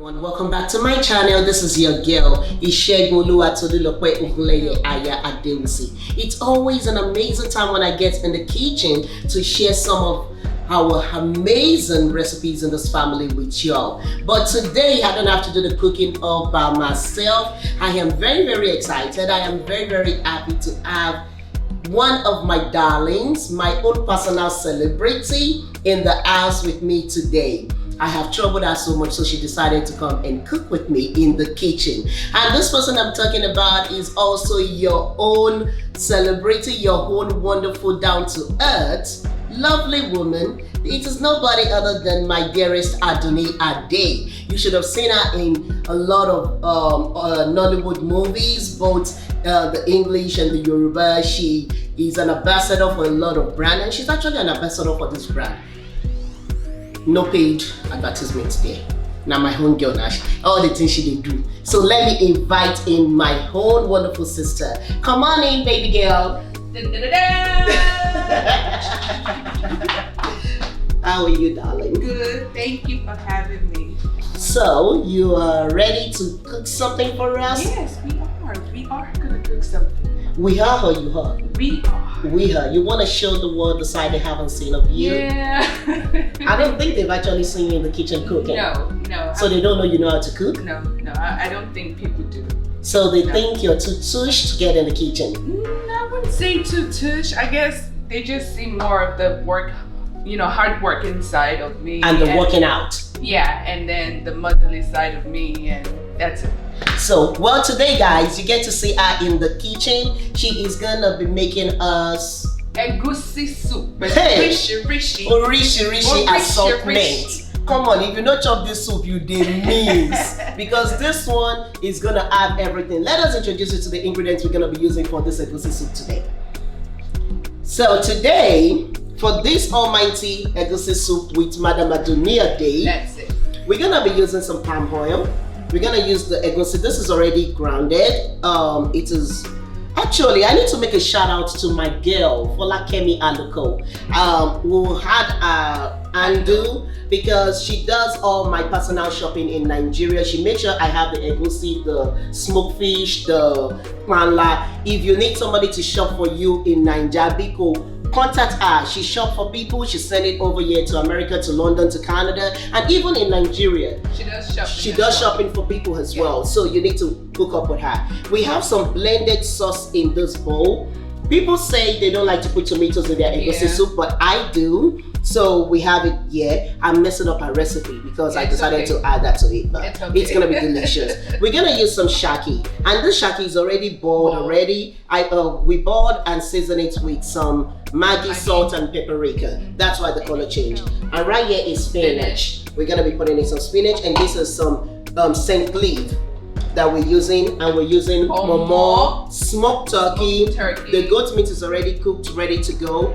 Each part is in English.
everyone, welcome back to my channel. This is your girl Iyan and Obe Egusi. It's always an amazing time when I get in the kitchen to share some of our amazing recipes in this family with y'all. But today I don't have to do the cooking all by myself. I am very excited. I am very happy to have one of my darlings, my own personal celebrity, in the house with me today. I have troubled her so much, so she decided to come and cook with me in the kitchen. And this person I'm talking about is also your own celebrity, your own wonderful, down-to-earth, lovely woman. It is nobody other than my dearest Adunni Ade. You should have seen her in a lot of Nollywood movies, both the English and the Yoruba. She is an ambassador for a lot of brands, and she's actually an ambassador for this brand. No paid advertisement there. Now my own girl, Nash, all the things she did do. So let me invite in my own wonderful sister. Come on in, baby girl. How are you, darling? Good. Thank you for having me. So you are ready to cook something for us? Yes, we are. We are gonna cook something. We are or you are? We are. We are. You want to show the world the side they haven't seen of you? Yeah. I don't think they've actually seen you in the kitchen cooking. No. So they don't know you know how to cook? No. I don't think people do. So they think you're too tush to get in the kitchen? I wouldn't say too tush. I guess they just see more of the work, hard work inside of me. And the working out. Yeah, and then the motherly side of me, and that's it. So, well, today, guys, you get to see her in the kitchen. She is gonna be making us egusi soup. Hey, rishi assortment. Come on, if you not chop this soup, you did miss. Because this one is gonna have everything. Let us introduce you to the ingredients we're gonna be using for this egusi soup today. So today, for this almighty egusi soup with Madam Adunni Ade, that's it. We're gonna be using some palm oil. We're gonna use the egusi. This is already grounded. It is actually, I need to make a shout out to my girl Folakemi Aluko, who had Andu, because she does all my personal shopping in Nigeria. She makes sure I have the egusi, the smoked fish, the planla. If you need somebody to shop for you in Nigeria, Biko, contact her. She shops for people. She sends it over here to America, to London, to Canada, and even in Nigeria. She does shopping. She does shopping for people as well. So you need to hook up with her. We have some blended sauce in this bowl. People say they don't like to put tomatoes in their egusi soup, but I do. So we have it here. I'm messing up our recipe because I decided to add that to it, but it's gonna be delicious. We're gonna use some shaki, and this shaki is already boiled already. We boiled and season it with some Maggi, salt, and paprika. That's why the color changed. And right here is spinach. We're gonna be putting in some spinach, and this is some St. Cleve that we're using, and we're using more smoked turkey. The goat meat is already cooked, ready to go.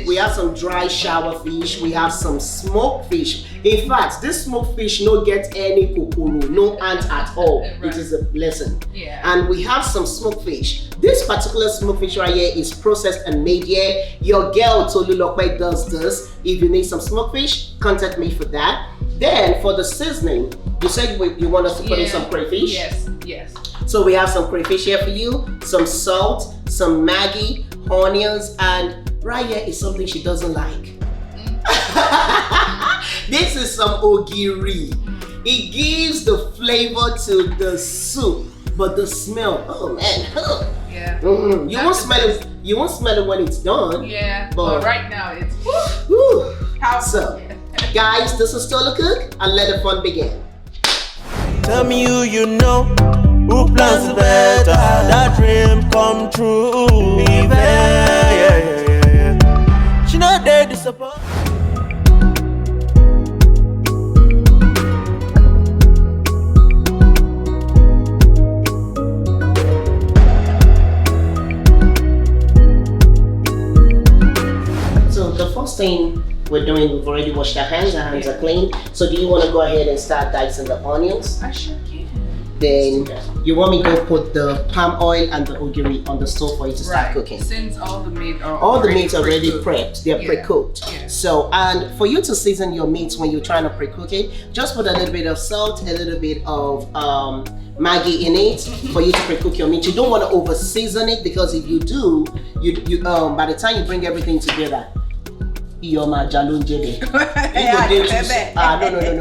We have some dry shower fish. We have some smoked fish. In fact, this smoked fish no get any kukuru, no ant at all. Right. It is a blessing. Yeah. And we have some smoked fish. This particular smoked fish right here is processed and made here. Your girl Tolu does this. If you need some smoked fish, contact me for that. Then for the seasoning, you said you want us to put in some crayfish? Yes. So we have some crayfish here for you, some salt, some Maggi, onions, and right here is something she doesn't like. This is some ogiri. It gives the flavor to the soup, but the smell, oh man. Yeah. You won't smell it. You won't smell it when it's done. Yeah. But right now it's woo. Powerful. So, guys, this is Tolu Cook, and let the fun begin. Tell me who you know, who plans better, that dream come true. Yeah. She not there to support. So the first thing we're doing, we've already washed our hands are clean. So do you want to go ahead and start dicing the onions? I sure can. Then you want me to put the palm oil and the ogiri on the stove for you to start cooking. Since all the meat are already prepped, they're pre-cooked. Yeah. So, and for you to season your meats when you're trying to pre-cook it, just put a little bit of salt, a little bit of Maggi in it for you to pre-cook your meat. You don't want to over season it, because if you do, you by the time you bring everything together, Iyoma Jalunjebe.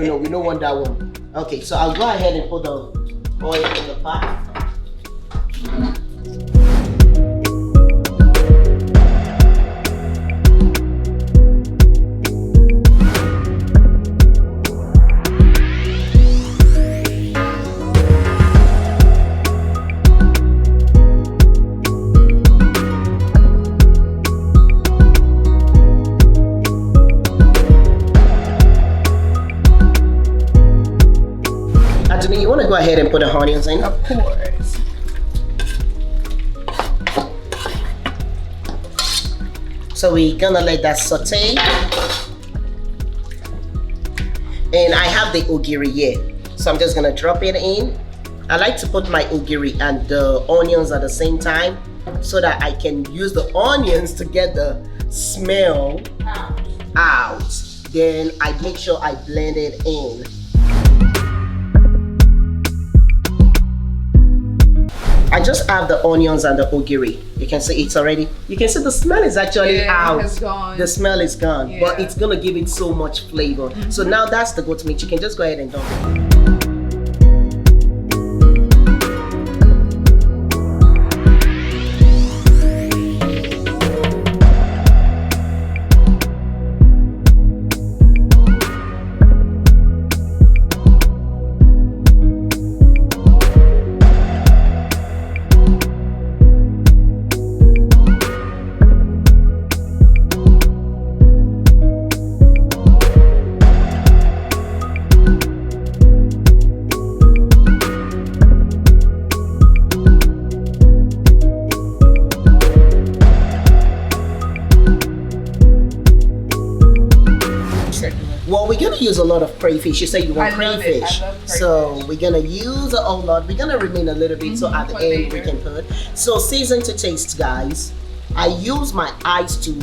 No, we don't want that one. Okay, so I'll go ahead and put the oil in the pot. Adunni, you want to go ahead and put the onions in? Of course. So we're gonna let that saute. And I have the ogiri here, so I'm just gonna drop it in. I like to put my ogiri and the onions at the same time so that I can use the onions to get the smell out. Then I make sure I blend it in. I just have the onions and the ogiri. You can see it's already, you can see the smell is actually out. It's gone. The smell is gone, but it's gonna give it so much flavor. So now that's the goat meat. You can just go ahead and dump it. Well, we're gonna use a lot of crayfish. You say you want crayfish, so we're gonna use a whole lot. We're gonna remain a little bit, so at the end we can put. So season to taste, guys. I use my eyes to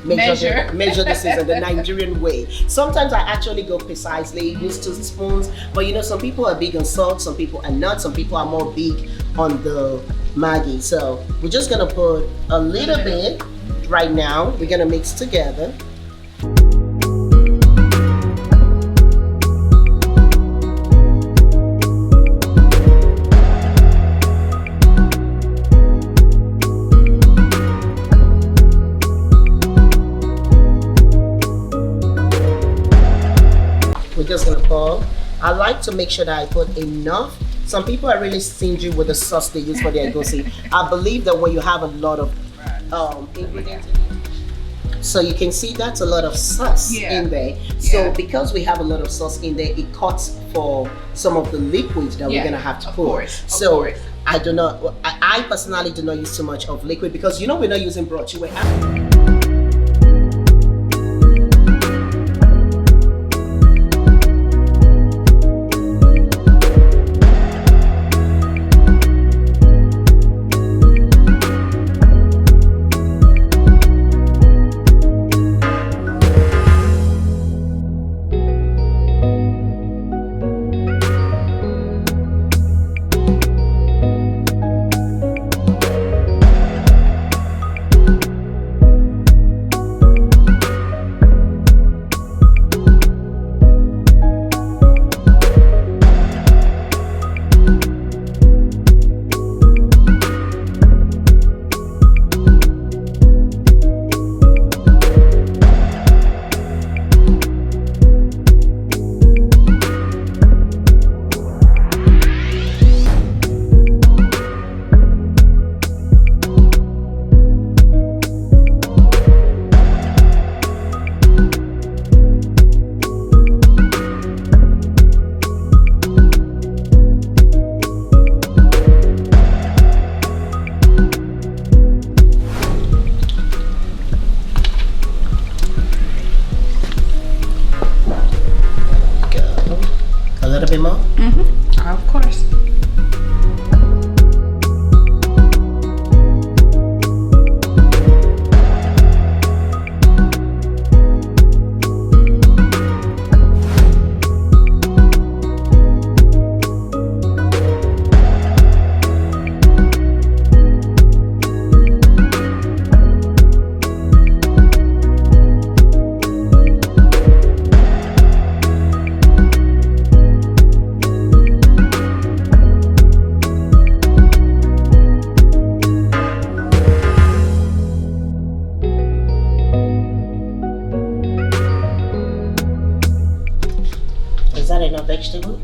measure the season the Nigerian way. Sometimes I actually go precisely, use 2 spoons. But you know, some people are big on salt, some people are not. Some people are more big on the Maggi. So we're just gonna put a little bit right now. We're gonna mix together. We're just gonna pour. I like to make sure that I put enough. Some people are really stingy with the sauce they use for their egusi. I believe that when you have a lot of ingredients, so you can see that's a lot of sauce in there. So because we have a lot of sauce in there, it cuts for some of the liquids that we're gonna have to pour. So I do not. I personally do not use too much of liquid, because you know we're not using broth. Of course.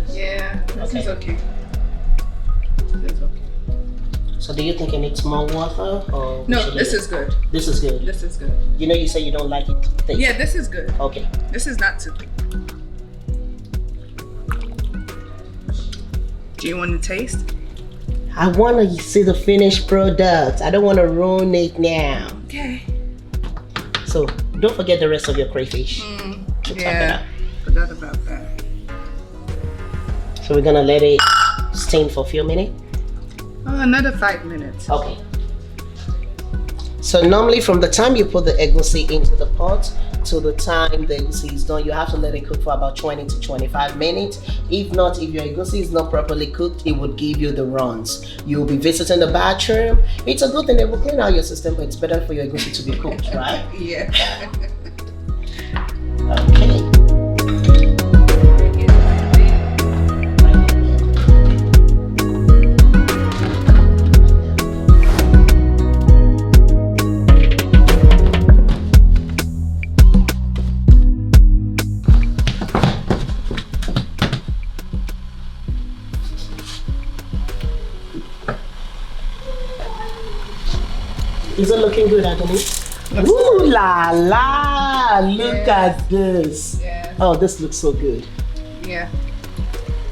Yeah, this is okay. So do you think it needs more water or? No, this is good. This is good. This is good. You know, you say you don't like it thick. Yeah, this is good. Okay. This is not too thick. Do you want to taste? I want to see the finished product. I don't want to ruin it now. Okay. So don't forget the rest of your crayfish. Yeah, forgot about that. So we're gonna let it steam for a few minutes. Oh, another 5 minutes. Okay. So normally from the time you put the egusi into the pot to the time the egusi is done, you have to let it cook for about 20 to 25 minutes. If not, if your egusi is not properly cooked, it would give you the runs. You'll be visiting the bathroom. It's a good thing, it will clean out your system, but it's better for your egusi to be cooked, right? Yeah. Okay. Is it looking good, Adunni? Ooh la la! Look at this. Yeah. Oh, this looks so good. Yeah.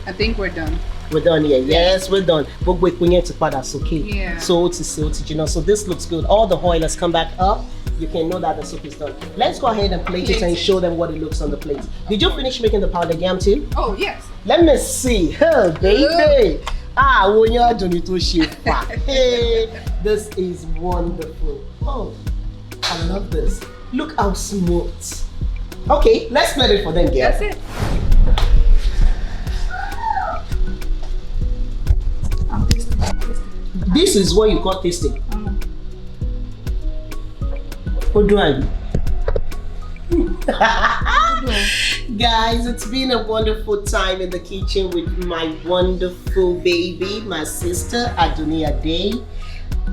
I think we're done. We're done here. Yes, we're done. But wait, we need to put that okay. Yeah. So this looks good. All the oil has come back up. You can know that the soup is done. Let's go ahead and plate it and show them what it looks on the plate. Did you finish making the powdered yam too? Oh, yes. Let me see. Oh, baby. Ah, when you're doing it to shape. Hey, this is wonderful. Oh, I love this. Look how smooth. Okay, let's plate it for them, girl. That's it. I'm tasting. This is what you call tasting. What do I do? Guys, it's been a wonderful time in the kitchen with my wonderful baby, my sister Adunni Ade.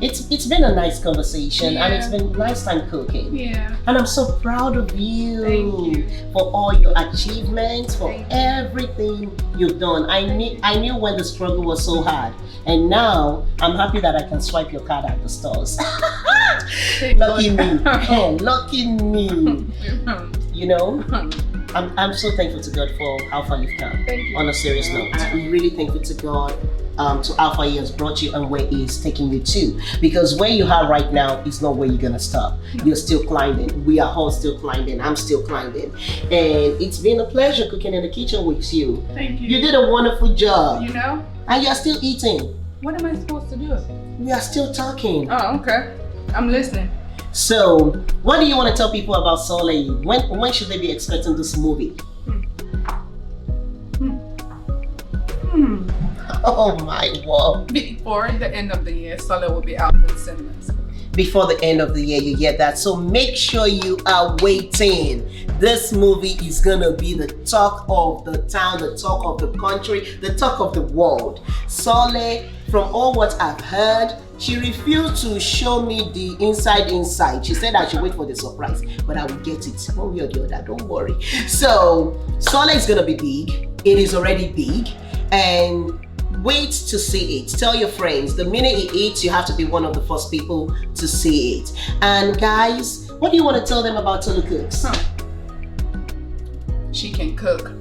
It's been a nice conversation and it's been a nice time cooking. Yeah. And I'm so proud of you, Thank you. for all your achievements, for everything you've done. I knew when the struggle was so hard, and now I'm happy that I can swipe your card at the stores. Lucky me. Oh, lucky me. You know, I'm so thankful to God for how far you've come. Thank you. On a serious note, I'm really thankful to God to how far He has brought you and where He is taking you to. Because where you are right now is not where you're gonna stop. No. You're still climbing. We are all still climbing. I'm still climbing, and it's been a pleasure cooking in the kitchen with you. Thank you. You did a wonderful job. You know? And you're still eating. What am I supposed to do? We are still talking. Oh, okay. I'm listening. So, what do you want to tell people about Soleil? When should they be expecting this movie? Oh my word. Before the end of the year, Soleil will be out in cinemas. Before the end of the year, you get that. So make sure you are waiting. This movie is gonna be the talk of the town, the talk of the country, the talk of the world. Soleil, from all what I've heard, she refused to show me the inside. She said I should wait for the surprise, but I will get it one way or the other, don't worry. So Soleil is gonna be big. It is already big, and wait to see it. Tell your friends. The minute it eats, you have to be one of the first people to see it. And guys, what do you want to tell them about Tolu Cooks? She can cook.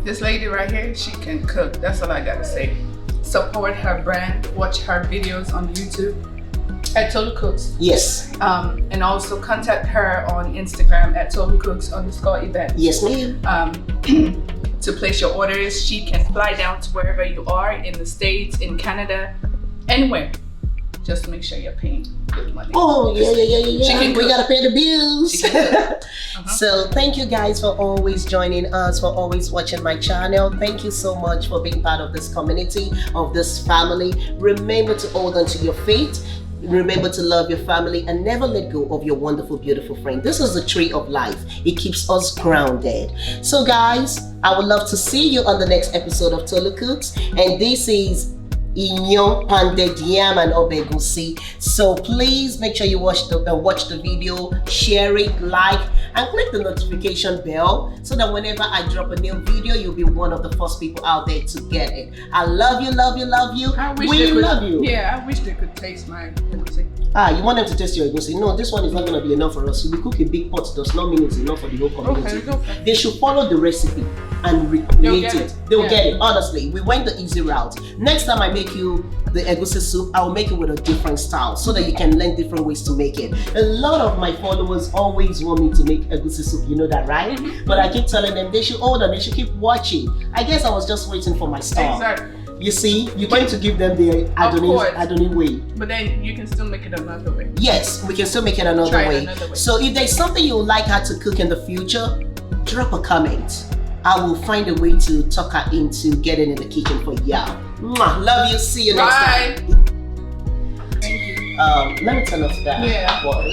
This lady right here, she can cook. That's all I gotta say. Support her brand. Watch her videos on YouTube at Tolu Cooks. Yes. And also contact her on Instagram at ToluCooks_event. Yes, ma'am. To place your orders. She can fly down to wherever you are in the States, in Canada, anywhere. Just make sure you're paying good money. Oh, yeah. We gotta pay the bills. She can cook. So thank you guys for always joining us, for always watching my channel. Thank you so much for being part of this community, of this family. Remember to hold on to your faith. Remember to love your family and never let go of your wonderful, beautiful friend. This is the tree of life. It keeps us grounded. So guys, I would love to see you on the next episode of Tolu Cooks. And this is Iyan pounded yam and Obe Egusi. So please make sure you watch the video, share it, like, and click the notification bell so that whenever I drop a new video, you'll be one of the first people out there to get it. I love you, love you, love you. We love you. Yeah, I wish they could taste my egusi. You want them to taste your egusi? No, this one is not going to be enough for us. If we cook a big pot, does not mean it's enough for the whole community. Okay. They should follow the recipe and recreate it. They will get it. Honestly, we went the easy route. Next time I make you the egusi soup, I will make it with a different style so that you can learn different ways to make it. A lot of my followers always want me to make egusi soup, you know that, right? But I keep telling them they should order, they should keep watching. I guess I was just waiting for my star. Exactly. You see, you going to give them the Adunni way. But then you can still make it another way. Yes, we can still make it another way. So if there's something you would like her to cook in the future, drop a comment. I will find a way to talk her into getting in the kitchen for y'all. Love you. See you next time. Thank you. Let me turn off that. Yeah. Water.